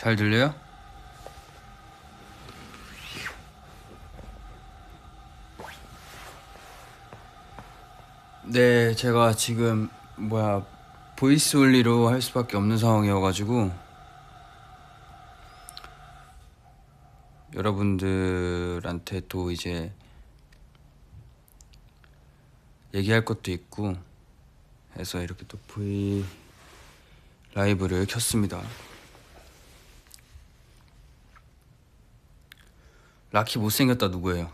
잘 들려요? 네, 제가 지금 보이스 올리로 할 수밖에 없는 상황이어가지고 여러분들한테 또 이제 얘기할 것도 있고 해서 이렇게 또 V 라이브를 켰습니다. 라키 못생겼다 누구예요?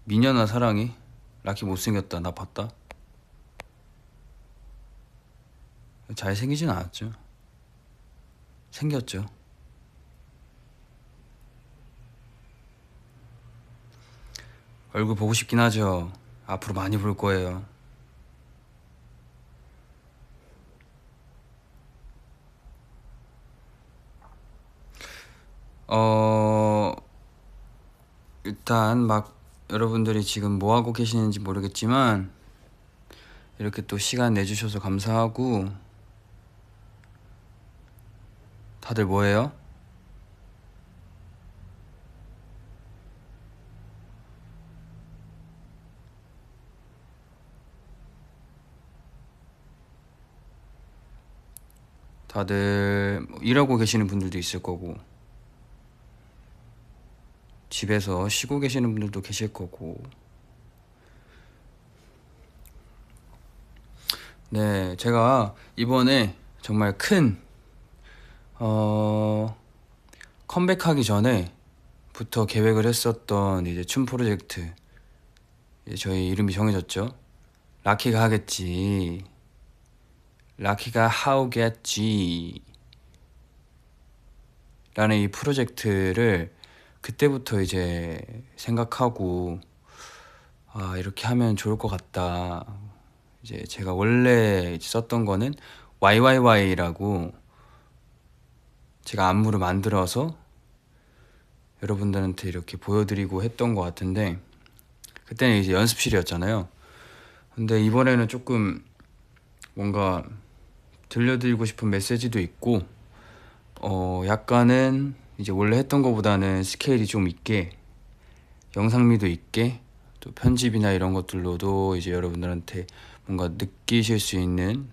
미녀나 사랑이? 라키 못생겼다 나 봤다? 잘생기진 않았죠. 생겼죠. 얼굴 보고 싶긴 하죠. 앞으로 많이 볼 거예요. 일단 막 여러분들이 지금 뭐 하고 계시는지 모르겠지만 이렇게 또 시간 내주셔서 감사하고. 다들 뭐해요? 다들 일하고 계시는 분들도 있을 거고 집에서 쉬고 계시는 분들도 계실 거고. 네, 제가 이번에 정말 큰 컴백하기 전에부터 계획을 했었던 이제 춤 프로젝트, 이제 저희 이름이 정해졌죠. 라키가 하겠지, 라키가 하오겠지 라는 이 프로젝트를 그때부터 이제 생각하고, 아 이렇게 하면 좋을 것 같다. 이제 제가 원래 썼던 거는 YYY라고 제가 안무를 만들어서 여러분들한테 이렇게 보여드리고 했던 것 같은데, 그때는 이제 연습실이었잖아요. 근데 이번에는 조금 뭔가 들려드리고 싶은 메시지도 있고 약간은 이제 원래 했던 것보다는 스케일이 좀 있게, 영상미도 있게, 또 편집이나 이런 것들로도 이제 여러분들한테 뭔가 느끼실 수 있는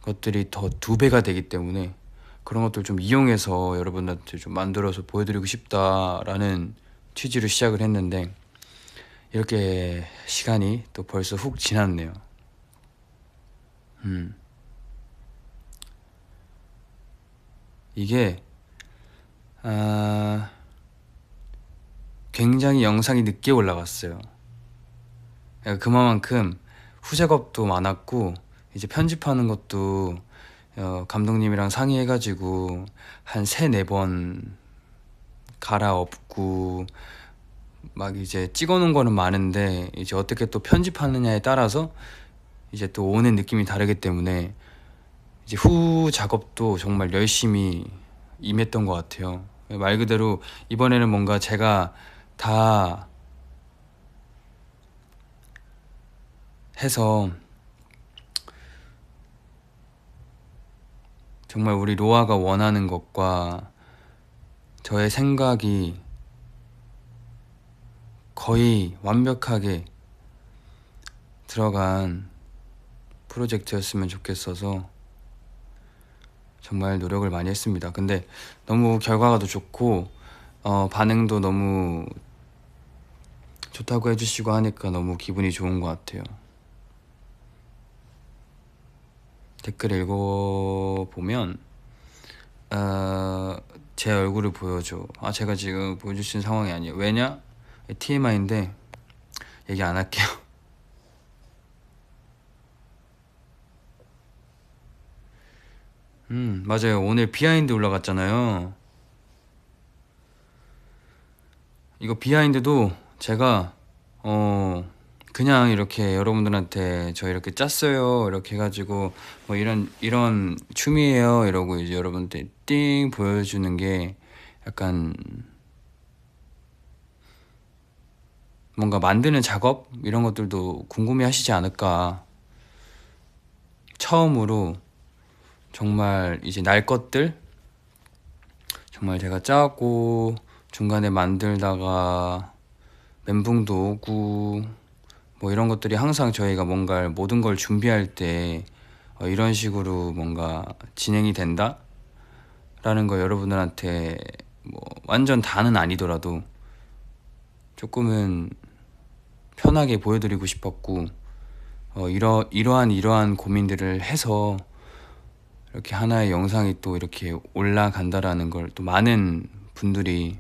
것들이 더 2배가 되기 때문에 그런 것들 좀 이용해서 여러분들한테 좀 만들어서 보여드리고 싶다라는 취지로 시작을 했는데, 이렇게 시간이 또 벌써 훅 지났네요. 이게 굉장히 영상이 늦게 올라갔어요. 그러니까 그만큼 후작업도 많았고 이제 편집하는 것도 감독님이랑 상의해가지고 한 3-4번 갈아엎고 막 이제 찍어놓은 거는 많은데 이제 어떻게 또 편집하느냐에 따라서 이제 또 오는 느낌이 다르기 때문에 이제 후 작업도 정말 열심히 임했던 것 같아요. 말 그대로 이번에는 뭔가 제가 다 해서 정말 우리 로아가 원하는 것과 저의 생각이 거의 완벽하게 들어간 프로젝트였으면 좋겠어서 정말 노력을 많이 했습니다. 근데 너무 결과가 더 좋고 반응도 너무 좋다고 해주시고 하니까 너무 기분이 좋은 것 같아요. 댓글 읽어보면 제 얼굴을 보여줘. 제가 지금 보여줄 수 있는 상황이 아니에요. 왜냐? TMI인데 얘기 안 할게요. 맞아요. 오늘 비하인드 올라갔잖아요. 이거 비하인드도 제가 그냥 이렇게 여러분들한테 저 이렇게 짰어요 이렇게 해가지고 뭐 이런 춤이에요 이러고 이제 여러분한테 띵 보여주는 게 약간 뭔가 만드는 작업 이런 것들도 궁금해 하시지 않을까. 처음으로 정말 이제 날 것들, 정말 제가 짜고 중간에 만들다가 멘붕도 오고 뭐 이런 것들이 항상 저희가 뭔가 모든 걸 준비할 때 이런 식으로 뭔가 진행이 된다? 라는 거 여러분들한테 뭐 완전 다는 아니더라도 조금은 편하게 보여드리고 싶었고, 이러한 고민들을 해서 이렇게 하나의 영상이 또 이렇게 올라간다라는 걸 또 많은 분들이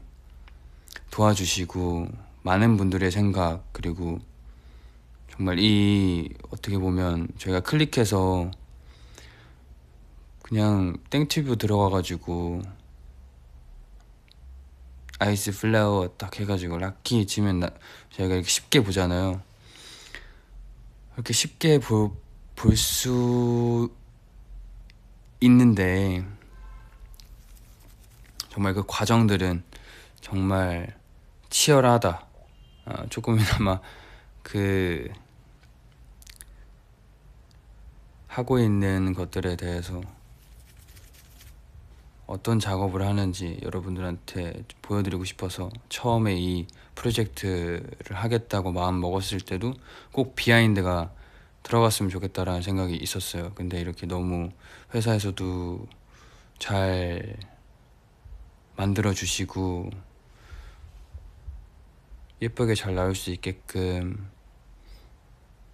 도와주시고, 많은 분들의 생각, 그리고 정말 이 어떻게 보면 저희가 클릭해서 그냥 땡튜브 들어가가지고 아이스 플라워 딱 해가지고 락키 치면 저희가 이렇게 쉽게 보잖아요. 이렇게 쉽게 볼 수 있는데 정말 그 과정들은 정말 치열하다. 조금이나마 그 하고 있는 것들에 대해서 어떤 작업을 하는지 여러분들한테 보여드리고 싶어서 처음에 이 프로젝트를 하겠다고 마음 먹었을 때도 꼭 비하인드가 들어갔으면 좋겠다라는 생각이 있었어요. 근데 이렇게 너무 회사에서도 잘 만들어 주시고 예쁘게 잘 나올 수 있게끔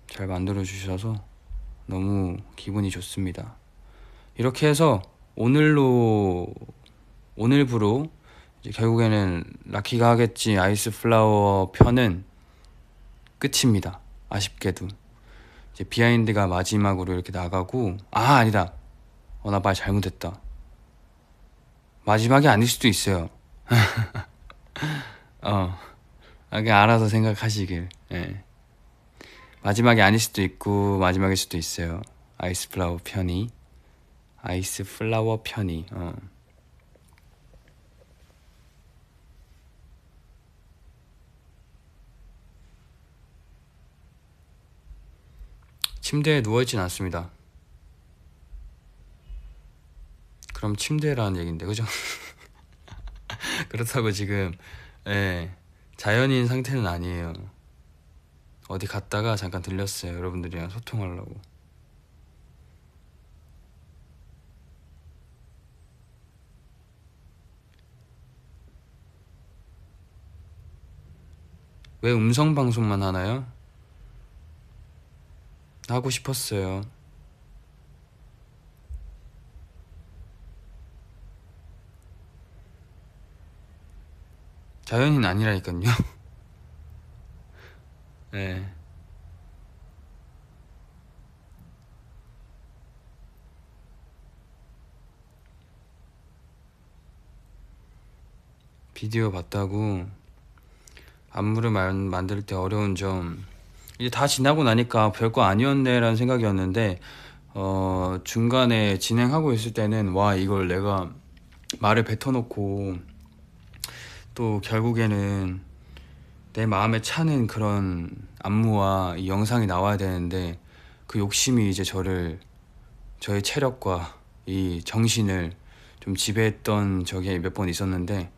잘 만들어 주셔서 너무 기분이 좋습니다. 이렇게 해서 오늘부로 이제 결국에는 라키가 하겠지 아이스 플라워 편은 끝입니다. 아쉽게도 이제 비하인드가 마지막으로 이렇게 나가고, 아니다, 나 말 잘못했다. 마지막이 아닐 수도 있어요. 그냥 알아서 생각하시길. 예. 마지막이 아닐 수도 있고 마지막일 수도 있어요. 아이스 플라워 편이. 침대에 누워있진 않습니다. 그럼 침대라는 얘긴데, 그죠? 그렇다고 지금 자연인 상태는 아니에요. 어디 갔다가 잠깐 들렸어요. 여러분들이랑 소통하려고. 왜 음성 방송만 하나요? 하고 싶었어요. 자연인 아니라니까요. 네. 비디오 봤다고. 안무를 만들 때 어려운 점, 이제 다 지나고 나니까 별거 아니었네 라는 생각이었는데, 중간에 진행하고 있을 때는 와, 이걸 내가 말을 뱉어놓고 또 결국에는 내 마음에 차는 그런 안무와 이 영상이 나와야 되는데, 그 욕심이 이제 저의 체력과 이 정신을 좀 지배했던 적이 몇 번 있었는데,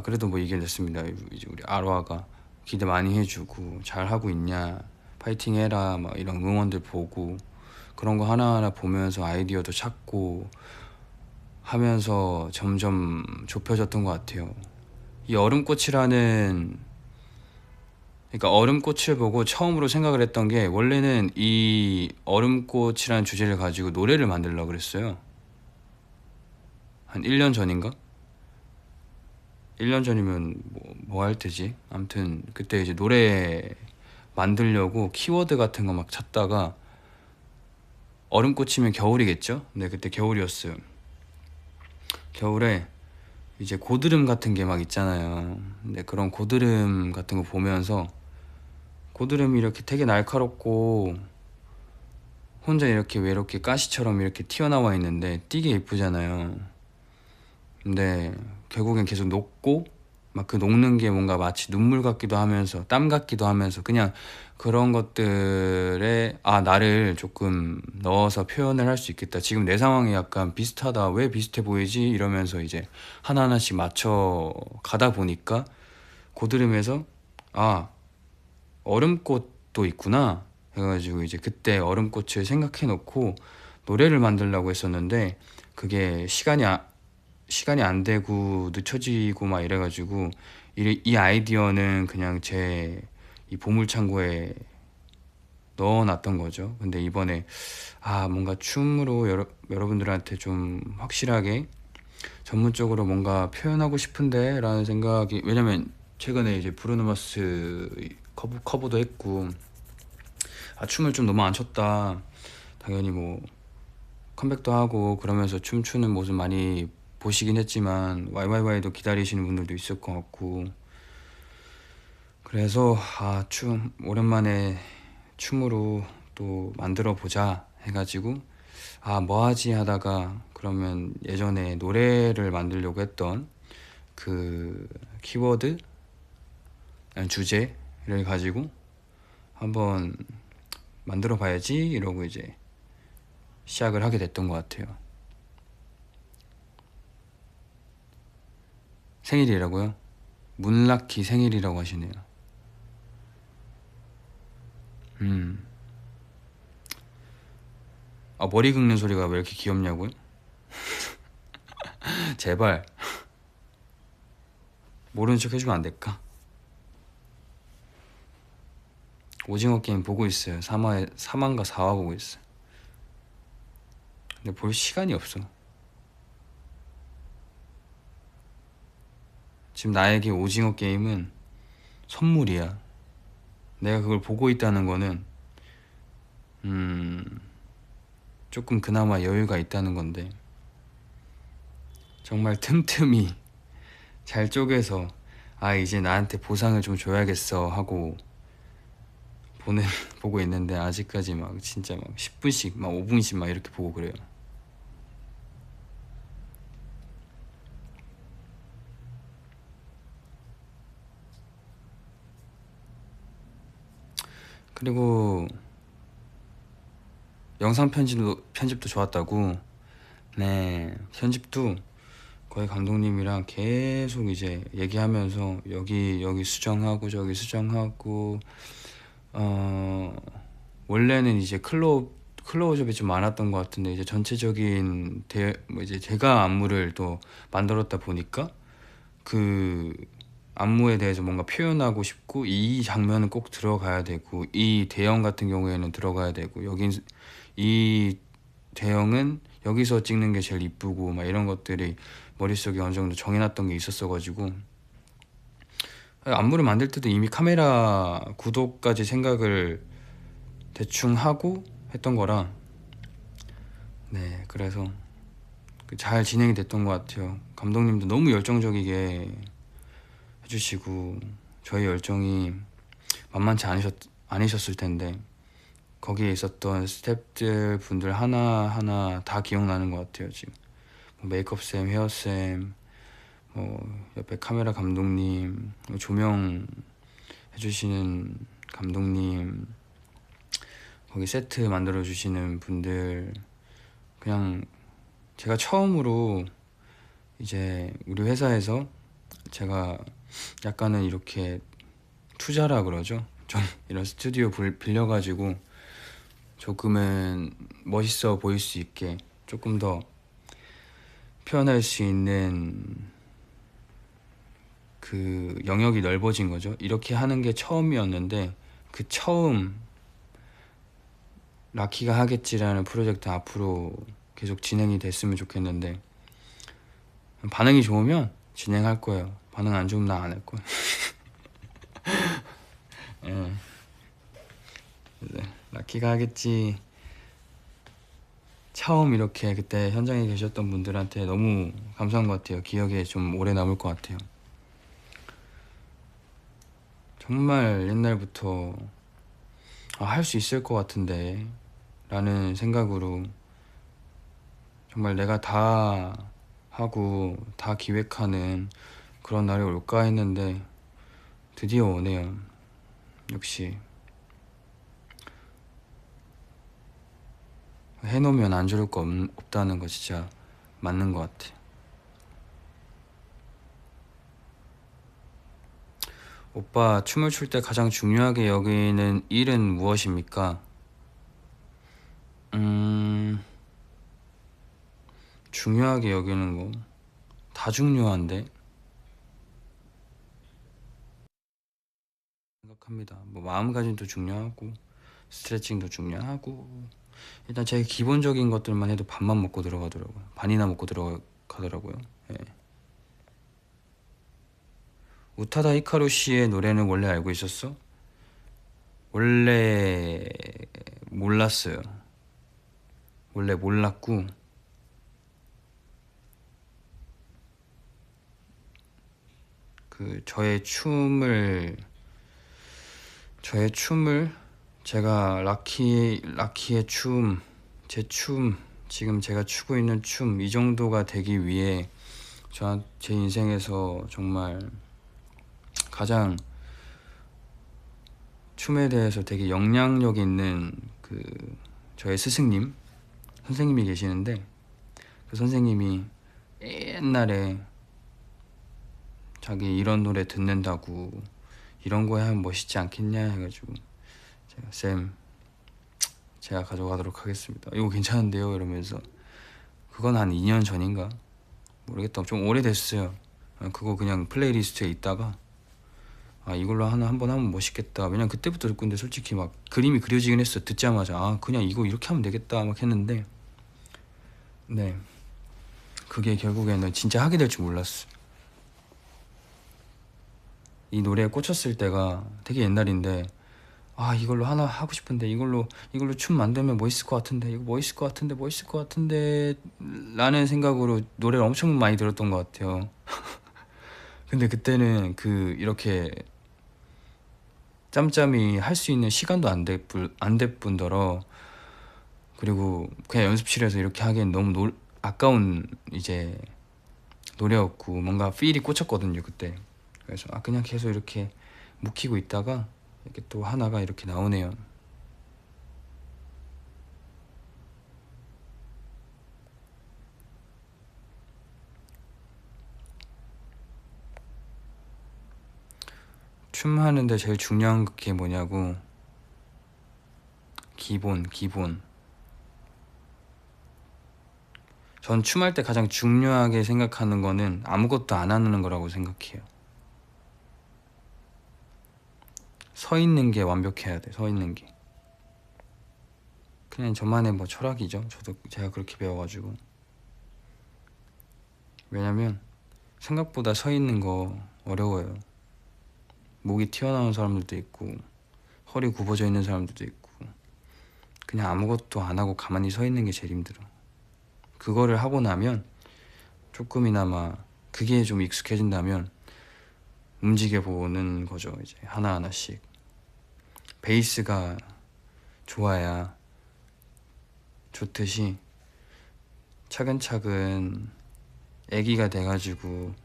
그래도 뭐 이겨냈습니다. 이제 우리 아로아가 기대 많이 해주고 잘하고 있냐, 파이팅 해라, 막 이런 응원들 보고 그런 거 하나하나 보면서 아이디어도 찾고 하면서 점점 좁혀졌던 것 같아요. 이 얼음꽃이라는, 그러니까 얼음꽃을 보고 처음으로 생각을 했던 게, 원래는 이 얼음꽃이라는 주제를 가지고 노래를 만들려고 그랬어요. 한 1년 전인가? 1년 전이면 뭐 할 테지? 아무튼 그때 이제 노래 만들려고 키워드 같은 거 막 찾다가, 얼음꽃이면 겨울이겠죠? 네, 그때 겨울이었어요. 겨울에 이제 고드름 같은 게 막 있잖아요. 근데 그런 고드름 같은 거 보면서, 고드름이 이렇게 되게 날카롭고 혼자 이렇게 외롭게 가시처럼 이렇게 튀어나와 있는데 되게 예쁘잖아요. 근데 결국엔 계속 녹고 막 그 녹는 게 뭔가 마치 눈물 같기도 하면서 땀 같기도 하면서 그냥 그런 것들에 나를 조금 넣어서 표현을 할 수 있겠다. 지금 내 상황이 약간 비슷하다. 왜 비슷해 보이지? 이러면서 이제 하나하나씩 맞춰 가다 보니까 고드름에서 아, 얼음꽃도 있구나 해가지고 이제 그때 얼음꽃을 생각해 놓고 노래를 만들려고 했었는데 그게 시간이 안 되고 늦춰지고 막 이래가지고 이 아이디어는 그냥 제 이 보물창고에 넣어놨던 거죠. 근데 이번에 뭔가 춤으로 여러분들한테 좀 확실하게 전문적으로 뭔가 표현하고 싶은데 라는 생각이, 왜냐면 최근에 이제 브루노마스 커버도 했고 춤을 좀 너무 안 췄다, 당연히 뭐 컴백도 하고 그러면서 춤추는 모습 많이 보시긴 했지만 YYY도 기다리시는 분들도 있을 것 같고, 그래서 춤 오랜만에 춤으로 또 만들어 보자 해가지고 뭐 하지 하다가 그러면 예전에 노래를 만들려고 했던 그 키워드 주제를 가지고 한번 만들어 봐야지 이러고 이제 시작을 하게 됐던 것 같아요. 생일이라고요? 문라키 생일이라고 하시네요. 머리 긁는 소리가 왜 이렇게 귀엽냐고요? 제발 모르는 척 해주면 안 될까? 오징어 게임 보고 있어요. 3화인가 4화 보고 있어요. 근데 볼 시간이 없어. 지금 나에게 오징어 게임은 선물이야. 내가 그걸 보고 있다는 거는 조금 그나마 여유가 있다는 건데, 정말 틈틈이 잘 쪼개서 이제 나한테 보상을 좀 줘야겠어 하고 보고 있는데 아직까지 막 진짜 막 10분씩 막 5분씩 막 이렇게 보고 그래요. 그리고 영상 편집도 좋았다고. 네, 편집도 거의 감독님이랑 계속 이제 얘기하면서 여기 수정하고 저기 수정하고, 원래는 이제 클로우업이 좀 많았던 것 같은데 이제 전체적인 뭐 이제 제가 안무를 또 만들었다 보니까 그 안무에 대해서 뭔가 표현하고 싶고 이 장면은 꼭 들어가야 되고 이 대형 같은 경우에는 들어가야 되고 이 대형은 여기서 찍는 게 제일 이쁘고 막 이런 것들이 머릿속에 어느 정도 정해놨던 게 있었어가지고 안무를 만들 때도 이미 카메라 구도까지 생각을 대충 하고 했던 거라, 네, 그래서 잘 진행이 됐던 것 같아요. 감독님도 너무 열정적이게 해주시고 저희 열정이 만만치 않으셨을 텐데 거기에 있었던 스태프들 분들 하나하나 다 기억나는 것 같아요. 지금 뭐 메이크업쌤, 헤어쌤, 뭐 옆에 카메라 감독님, 조명 해주시는 감독님, 거기 세트 만들어 주시는 분들, 그냥 제가 처음으로 이제 우리 회사에서 제가 약간은 이렇게 투자라 그러죠. 좀 이런 스튜디오 빌려가지고 조금은 멋있어 보일 수 있게 조금 더 표현할 수 있는 그 영역이 넓어진 거죠. 이렇게 하는 게 처음이었는데 그 처음 라키가 하겠지라는 프로젝트 앞으로 계속 진행이 됐으면 좋겠는데, 반응이 좋으면 진행할 거예요. 반응 안 좋으면 나 안 할 거예요. 예. 라키가 하겠지 처음 이렇게 그때 현장에 계셨던 분들한테 너무 감사한 것 같아요. 기억에 좀 오래 남을 것 같아요. 정말 옛날부터 할 수 있을 것 같은데 라는 생각으로 정말 내가 다 하고 다 기획하는 그런 날이 올까 했는데 드디어 오네요. 역시 해놓으면 안 좋을 거 없다는 거 진짜 맞는 것 같아. 오빠, 춤을 출 때 가장 중요하게 여기는 일은 무엇입니까? 중요하게 여기는 거 다 중요한데 생각합니다. 뭐 마음가짐도 중요하고 스트레칭도 중요하고 일단 제가 기본적인 것들만 해도 밥만 먹고 들어가더라고요. 반이나 먹고 들어가더라고요. 예. 우타다 히카루 씨의 노래는 원래 알고 있었어? 원래 몰랐어요. 원래 몰랐고 그 저의 춤을 제가 라키의 춤, 제 춤, 지금 제가 추고 있는 춤 이 정도가 되기 위해 제 인생에서 정말 가장 춤에 대해서 되게 영향력 있는 그 저의 스승님 선생님이 계시는데 그 선생님이 옛날에 자기 이런 노래 듣는다고 이런 거 하면 멋있지 않겠냐 해가지고 쌤 제가 가져가도록 하겠습니다. 이거 괜찮은데요? 이러면서 그건 한 2년 전인가? 모르겠다. 좀 오래됐어요. 그거 그냥 플레이리스트에 있다가 이걸로 한번 하면 멋있겠다. 왜냐면 그때부터 듣고 있는데 솔직히 막 그림이 그려지긴 했어. 듣자마자 그냥 이거 이렇게 하면 되겠다 막 했는데 네 그게 결국에는 진짜 하게 될 줄 몰랐어. 이 노래에 꽂혔을 때가 되게 옛날인데 이걸로 하나 하고 싶은데 이걸로 춤 만들면 멋있을 것 같은데 이거 멋있을 것 같은데 라는 생각으로 노래를 엄청 많이 들었던 것 같아요. 근데 그때는 이렇게 짬짬이 할 수 있는 시간도 안 될 뿐더러 그리고 그냥 연습실에서 이렇게 하기엔 너무 아까운 이제 노래였고 뭔가 필이 꽂혔거든요 그때. 그래서 그냥 계속 이렇게 묵히고 있다가 이렇게 또 하나가 이렇게 나오네요. 춤 하는데 제일 중요한 게 뭐냐고. 기본. 전 춤할 때 가장 중요하게 생각하는 거는 아무것도 안 하는 거라고 생각해요. 서 있는 게 완벽해야 돼. 서 있는 게. 그냥 저만의 뭐 철학이죠. 제가 그렇게 배워가지고. 왜냐면 생각보다 서 있는 거 어려워요. 목이 튀어나온 사람들도 있고 허리 굽어져 있는 사람들도 있고 그냥 아무것도 안 하고 가만히 서 있는 게 제일 힘들어. 그거를 하고 나면 조금이나마 그게 좀 익숙해진다면 움직여 보는 거죠. 이제 하나하나씩 베이스가 좋아야 좋듯이 차근차근 애기가 돼가지고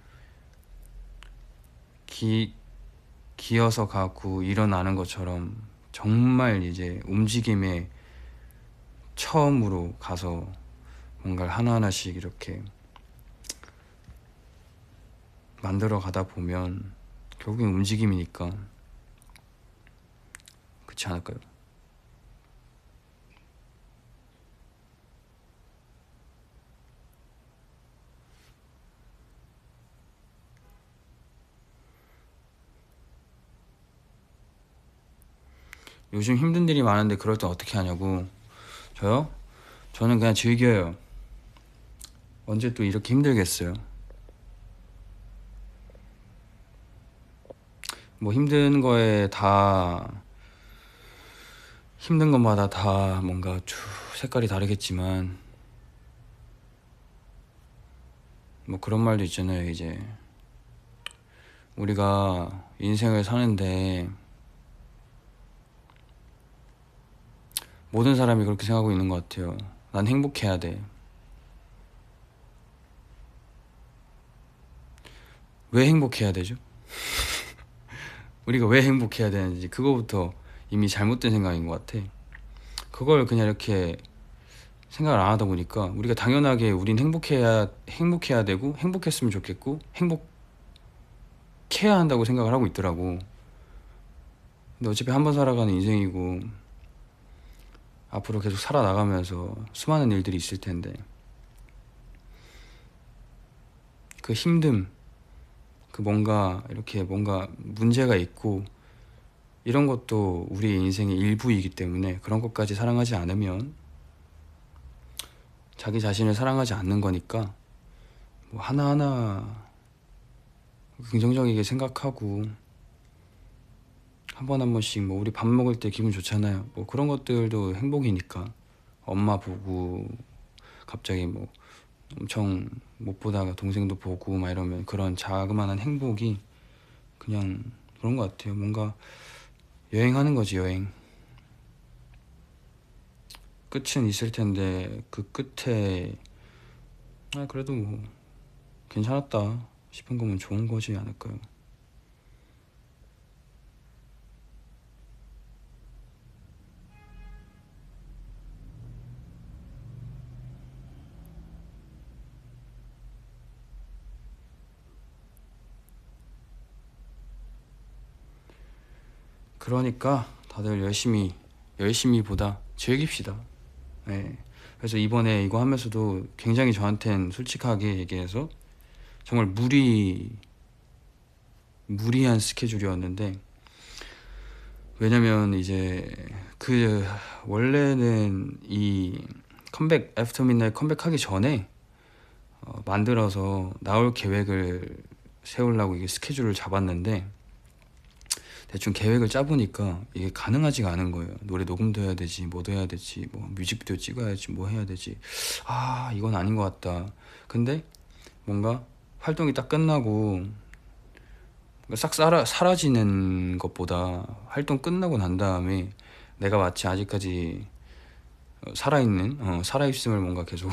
기어서 가고 일어나는 것처럼 정말 이제 움직임에 처음으로 가서 뭔가를 하나하나씩 이렇게 만들어 가다 보면 결국엔 움직임이니까 그렇지 않을까요? 요즘 힘든 일이 많은데 그럴 땐 어떻게 하냐고. 저요? 저는 그냥 즐겨요. 언제 또 이렇게 힘들겠어요. 뭐 힘든 것마다 다 뭔가 색깔이 다르겠지만 뭐 그런 말도 있잖아요. 이제 우리가 인생을 사는데 모든 사람이 그렇게 생각하고 있는 것 같아요. 난 행복해야 돼. 왜 행복해야 되죠? 우리가 왜 행복해야 되는지 그거부터 이미 잘못된 생각인 것 같아. 그걸 그냥 이렇게 생각을 안 하다 보니까 우리가 당연하게 우린 행복해야 되고 행복했으면 좋겠고 행복해야 한다고 생각을 하고 있더라고. 근데 어차피 한 번 살아가는 인생이고 앞으로 계속 살아나가면서 수많은 일들이 있을 텐데 그 힘듦, 그 뭔가 이렇게 뭔가 문제가 있고 이런 것도 우리 인생의 일부이기 때문에 그런 것까지 사랑하지 않으면 자기 자신을 사랑하지 않는 거니까 뭐 하나하나 긍정적이게 생각하고 한 번 한 번씩 뭐 우리 밥 먹을 때 기분 좋잖아요. 뭐 그런 것들도 행복이니까 엄마 보고 갑자기 뭐 엄청 못 보다가 동생도 보고 막 이러면 그런 자그마한 행복이 그냥 그런 것 같아요. 뭔가 여행하는 거지, 여행. 끝은 있을 텐데 그 끝에 그래도 뭐 괜찮았다 싶은 거면 좋은 거지 않을까요? 그러니까 다들 열심히보다 즐깁시다. 네. 그래서 이번에 이거 하면서도 굉장히 저한텐 솔직하게 얘기해서 정말 무리한 스케줄이었는데 왜냐면 이제 그 원래는 이 컴백 애프터 midnight 컴백하기 전에 만들어서 나올 계획을 세우려고 이게 스케줄을 잡았는데 대충 계획을 짜보니까 이게 가능하지가 않은 거예요. 노래 녹음도 해야 되지, 뭐도 해야 되지, 뭐 뮤직비디오 찍어야지, 뭐 해야 되지. 이건 아닌 것 같다. 근데 뭔가 활동이 딱 끝나고 싹 사라지는 것보다 활동 끝나고 난 다음에 내가 마치 아직까지 살아있음을 뭔가 계속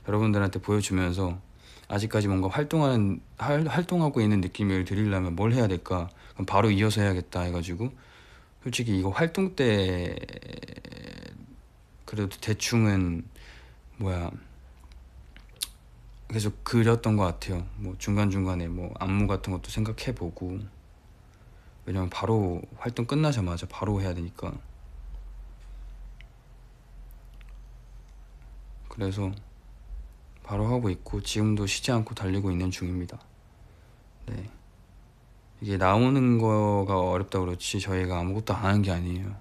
여러분들한테 보여주면서 아직까지 뭔가 활동하고 있는 느낌을 드리려면 뭘 해야 될까? 그럼 바로 이어서 해야겠다 해가지고 솔직히 이거 활동 때 그래도 대충은 뭐야 계속 그렸던 것 같아요. 뭐 중간중간에 뭐 안무 같은 것도 생각해보고 왜냐면 바로 활동 끝나자마자 바로 해야 되니까 그래서 바로 하고 있고 지금도 쉬지 않고 달리고 있는 중입니다. 네. 이게 나오는 거가 어렵다 그렇지 저희가 아무것도 안 하는 게 아니에요.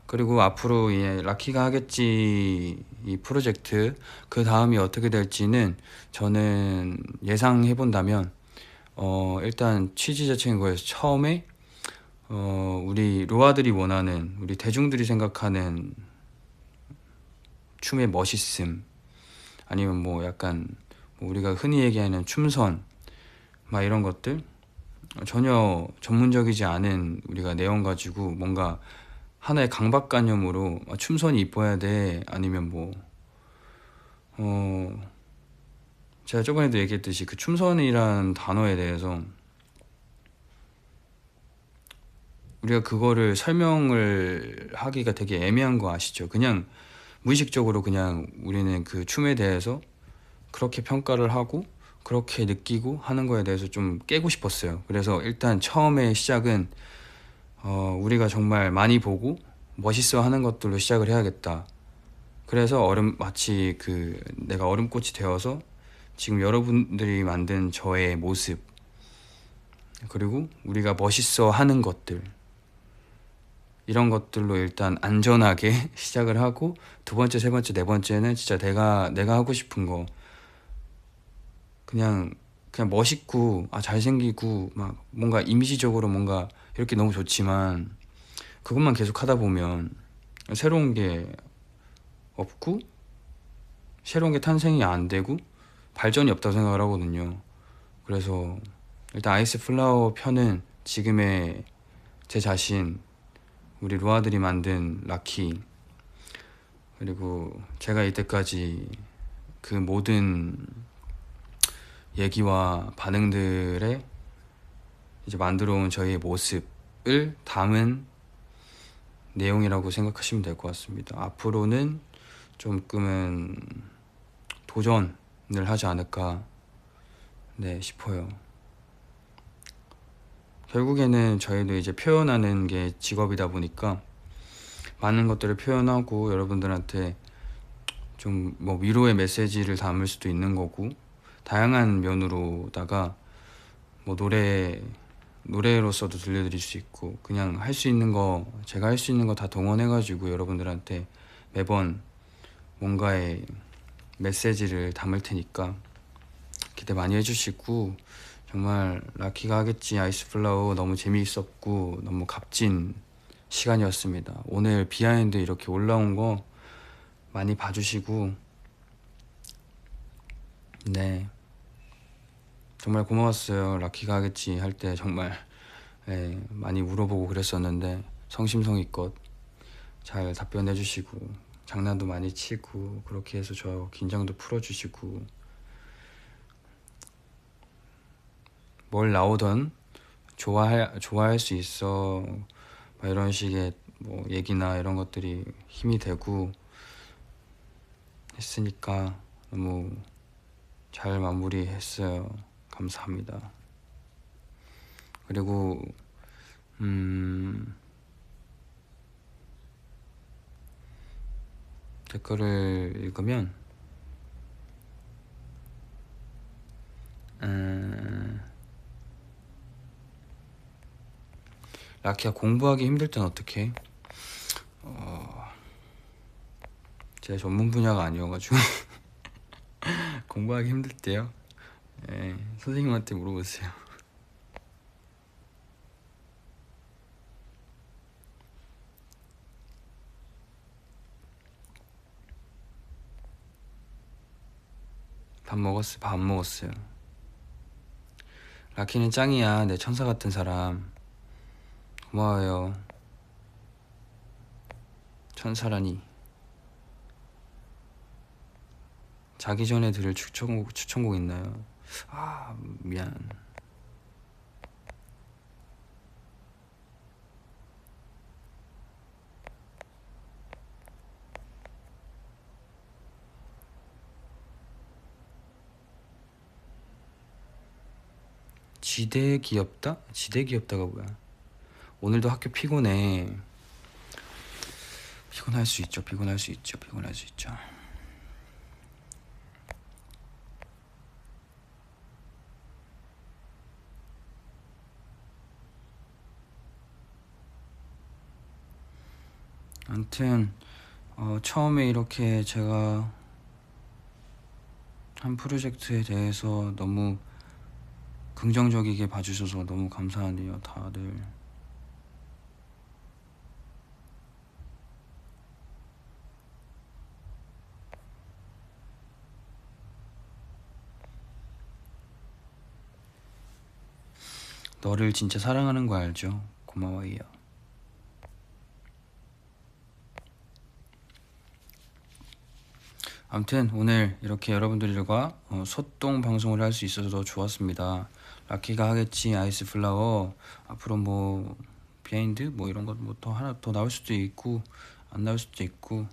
그리고 앞으로 라키가 하겠지 이 프로젝트 그 다음이 어떻게 될지는 저는 예상해 본다면 일단 취지 자체인 거에서 처음에 우리 로아들이 원하는 우리 대중들이 생각하는 춤의 멋있음 아니면 뭐 약간 뭐 우리가 흔히 얘기하는 춤선 막 이런 것들 전혀 전문적이지 않은 우리가 내용 가지고 뭔가 하나의 강박관념으로 춤선이 이뻐야 돼 아니면 뭐 제가 저번에도 얘기했듯이 그 춤선이란 단어에 대해서 우리가 그거를 설명을 하기가 되게 애매한 거 아시죠? 그냥 무의식적으로 그냥 우리는 그 춤에 대해서 그렇게 평가를 하고 그렇게 느끼고 하는 거에 대해서 좀 깨고 싶었어요. 그래서 일단 처음에 시작은 우리가 정말 많이 보고 멋있어 하는 것들로 시작을 해야겠다. 그래서 마치 그 내가 얼음꽃이 되어서 지금 여러분들이 만든 저의 모습 그리고 우리가 멋있어 하는 것들 이런 것들로 일단 안전하게 시작을 하고 두 번째, 세 번째, 네 번째는 진짜 내가 하고 싶은 거 그냥 멋있고 잘생기고 막 뭔가 이미지적으로 뭔가 이렇게 너무 좋지만 그것만 계속 하다 보면 새로운 게 없고 새로운 게 탄생이 안 되고 발전이 없다고 생각을 하거든요. 그래서 일단 아이스 플라워 편은 지금의 제 자신 우리 루아들이 만든 라키, 그리고 제가 이때까지 그 모든 얘기와 반응들에 이제 만들어온 저희의 모습을 담은 내용이라고 생각하시면 될 것 같습니다. 앞으로는 조금은 도전을 하지 않을까 싶어요. 결국에는 저희도 이제 표현하는 게 직업이다 보니까 많은 것들을 표현하고 여러분들한테 좀 뭐 위로의 메시지를 담을 수도 있는 거고, 다양한 면으로다가 뭐 노래로서도 들려드릴 수 있고, 그냥 할 수 있는 거, 제가 할 수 있는 거 다 동원해가지고 여러분들한테 매번 뭔가의 메시지를 담을 테니까 기대 많이 해주시고, 정말 라키가 하겠지 아이스플라워 너무 재미있었고 너무 값진 시간이었습니다. 오늘 비하인드 이렇게 올라온 거 많이 봐주시고, 네, 정말 고마웠어요. 라키가 하겠지 할 때 정말 많이 물어보고 그랬었는데 성심성의껏 잘 답변해주시고 장난도 많이 치고 그렇게 해서 저 긴장도 풀어주시고, 뭘 나오던 좋아할 수 있어 막 이런 식의 뭐 얘기나 이런 것들이 힘이 되고 했으니까 너무 잘 마무리했어요. 감사합니다. 그리고 댓글을 읽으면 라키야, 공부하기 힘들 땐 어떡해? 제 전문 분야가 아니어가지고 공부하기 힘들 때요? 선생님한테 물어보세요. 밥 안 먹었어요. 라키는 짱이야. 내 천사 같은 사람. 고마워요. 천사라니. 자기 전에 들을 추천곡 있나요? 미안. 지대 귀엽다? 지대 귀엽다가 뭐야? 오늘도 학교 피곤해. 피곤할 수 있죠. 아무튼 처음에 이렇게 제가 한 프로젝트에 대해서 너무 긍정적이게 봐주셔서 너무 감사하네요, 다들. 너를 진짜 사랑하는 거 알죠? 고마워요. 아무튼 오늘 이렇게 여러분들과 소통 방송을 할 수 있어서 좋았습니다. 라키가 하겠지 아이스플라워, 앞으로 뭐 비하인드 뭐 이런 것 뭐 더 하나 더 나올 수도 있고 안 나올 수도 있고,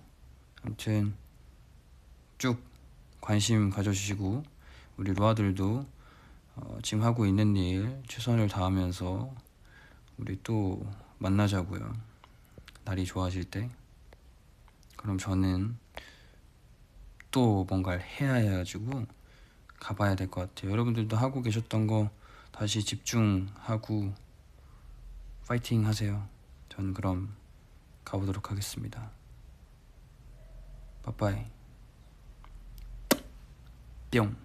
아무튼 쭉 관심 가져주시고, 우리 루아들도 지금 하고 있는 일 최선을 다하면서 우리 또 만나자고요. 날이 좋아질 때. 그럼 저는 또 뭔가를 해야 해가지고 가봐야 될 것 같아요. 여러분들도 하고 계셨던 거 다시 집중하고 파이팅 하세요. 전 그럼 가보도록 하겠습니다. 빠빠이. 뿅.